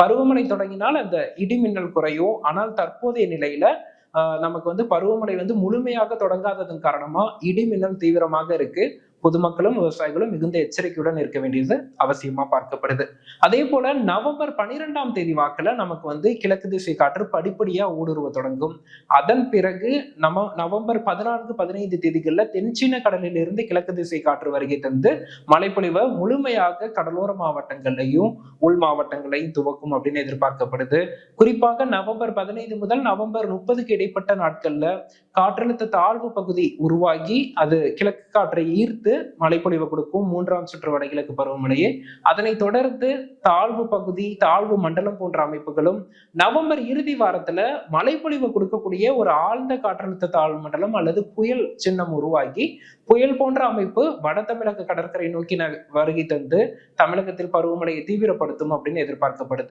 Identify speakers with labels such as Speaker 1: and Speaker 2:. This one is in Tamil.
Speaker 1: பருவமழை தொடங்கினால் அந்த இடிமின்னல் குறையும். ஆனால் தற்போதைய நிலையில நமக்கு பருவமழை முழுமையாக தொடங்காததன் காரணமா இடிமின்னல் தீவிரமாக இருக்கு. பொதுமக்களும் விவசாயிகளும் மிகுந்த எச்சரிக்கையுடன் இருக்க வேண்டியது அவசியமா பார்க்கப்படுது. அதே போல நவம்பர் 12ஆம் தேதி வாக்குல நமக்கு கிழக்கு திசை காற்று படிப்படியா ஊடுருவ தொடங்கும். அதன் பிறகு நவம்பர் 14, 15 தேதிகள்ல தென்சீன கடலில் இருந்து கிழக்கு திசை காற்று வருகை தந்து மழைப்பொழிவை முழுமையாக கடலோர மாவட்டங்களையும் உள் மாவட்டங்களையும் துவக்கும் அப்படின்னு எதிர்பார்க்கப்படுது. குறிப்பாக நவம்பர் 15 முதல் நவம்பர் 30க்கு இடைப்பட்ட நாட்கள்ல காற்றழுத்த தாழ்வு பகுதி உருவாகி அது கிழக்கு காற்றை ஈர்த்து மழைப்பொழிவு கொடுக்கும் 3ஆம் சுற்று வடகிழக்கு பருவமழையை. அதனைத் தொடர்ந்து தாழ்வு பகுதி, தாழ்வு மண்டலம் போன்ற அமைப்புகளும் நவம்பர் இறுதி வாரத்துல மழைப்பொழிவு கொடுக்கக்கூடிய ஒரு ஆழ்ந்த காற்றழுத்த தாழ்வு மண்டலம் அல்லது புயல் சின்னம் உருவாகி புயல் போன்ற அமைப்பு வட தமிழக கடற்கரை நோக்கி வருகை தந்து தமிழகத்தில் பருவமழையை தீவிரப்படுத்தும் அப்படின்னு எதிர்பார்க்கப்படுது.